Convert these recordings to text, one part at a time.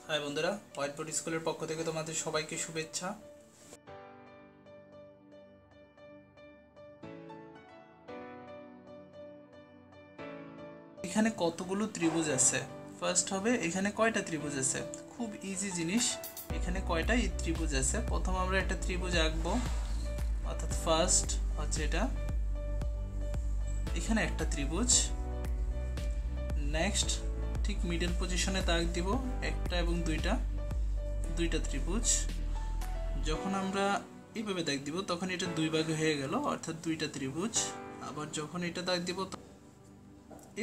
High বন্ধুরা, white board স্কুলের পক্ষ থেকে তোমাদের সবাইকে শুভেচ্ছা। এখানে কতগুলো ত্রিভুজ আছে? ফার্স্ট হবে এখানে কয়টা ত্রিভুজ আছে। খুব ইজি জিনিস, এখানে কয়টা ত্রিভুজ আছে। প্রথম আমরা একটা ত্রিভুজ আঁকবো, অর্থাৎ ফার্স্ট হচ্ছে এটা, এখানে একটা ত্রিভুজ। নেক্সট ঠিক মিডল পজিশনে দাগ দিব একটা এবং দুইটা ত্রিভুজ। যখন আমরা এইভাবে দাগ দিব তখন এটা দুই ভাগে হয়ে গেল, অর্থাৎ দুইটা ত্রিভুজ। আবার যখন এটা দাগ দিব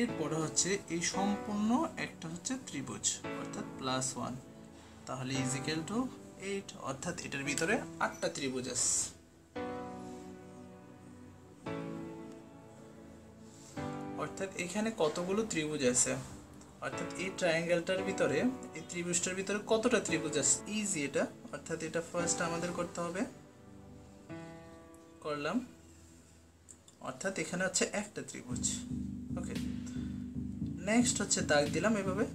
এরপরে হচ্ছে এই সম্পূর্ণ একটা হচ্ছে ত্রিভুজ, অর্থাৎ +1, তাহলে ইজিক্যাল টু 8, অর্থাৎ এটার ভিতরে 8টা ত্রিভুজ আছে। অর্থাৎ এখানে কতগুলো ত্রিভুজ আছে, অর্থাৎ এই ট্রায়াঙ্গেলটার ভিতরে, এই ত্রিভুজটার ভিতরে কতটা ত্রিভুজ আছে। ইজি এটা, অর্থাৎ এটা ফার্স্ট আমাদের করতে হবে। করলাম, অর্থাৎ এখানে হচ্ছে একটা ত্রিভুজ। ওকে, নেক্সট হচ্ছে দাগ দিলাম এভাবে,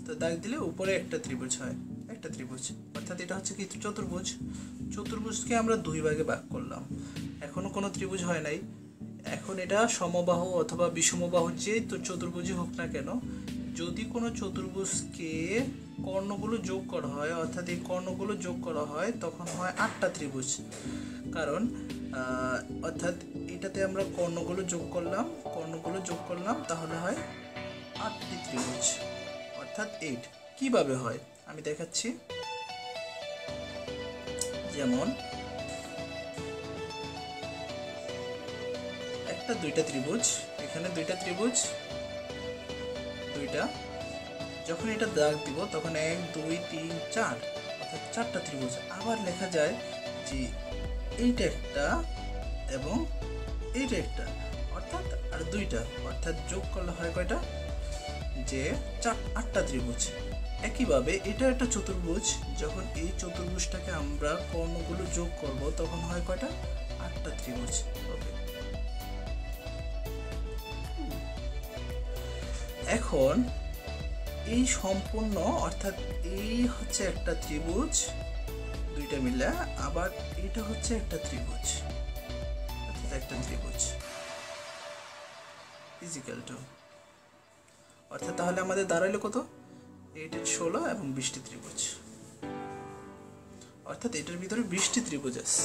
তো দাগ দিলে উপরে একটা ত্রিভুজ হয়, একটা ত্রিভুজ, অর্থাৎ এটা হচ্ছে কি চতুর্ভুজ। চতুর্ভুজকে আমরা দুই ভাগে ভাগ করলাম, এখনো কোনো ত্রিভুজ হয় নাই। এখন এটা সমবাহু অথবা বিষমবাহু যে তো চতুর্ভুজই হোক না কেন, যদি কোনো চতুর্ভুজকে কর্ণগুলো যোগ করা হয়, অর্থাৎ এই কর্ণগুলো যোগ করা হয়, তখন হয় 8টা ত্রিভুজ। কারণ অর্থাৎ এটাতে আমরা কর্ণগুলো যোগ করলাম, তাহলে হয় 8টি ত্রিভুজ, অর্থাৎ 8। কিভাবে হয় আমি দেখাচ্ছি। যেমন একটা দুইটা ত্রিভুজ, এখানে দুইটা ত্রিভুজ, দুইটা। যখন এটা দাগ দিব তখন 1 2 3 4, অর্থাৎ 4টা ত্রিভুজ। আবার লেখা যায় যে এইটা একটা এবং এইটা একটা, অর্থাৎ আর দুইটা, অর্থাৎ যোগ করলে হয় কয়টা, যে 8টা ত্রিভুজ। একইভাবে এটা একটা চতুর্ভুজ, যখন এই চতুর্ভুজটাকে আমরা কর্ণগুলো যোগ করব তখন হয় কয়টা, 8টা ত্রিভুজ। ওকে, এখন এই সম্পূর্ণ, অর্থাৎ এই হচ্ছে একটা ত্রিভুজ, দুইটা মিলে, আবার এটা হচ্ছে একটা ত্রিভুজ, অর্থাৎ একটা ত্রিভুজ ইজিক্যাল টু, অর্থাৎ তাহলে আমাদের দাঁড়াইলো কত, 8 16 এবং 20টি ত্রিভুজ, অর্থাৎ এটার ভিতরে 20টি ত্রিভুজ আছে।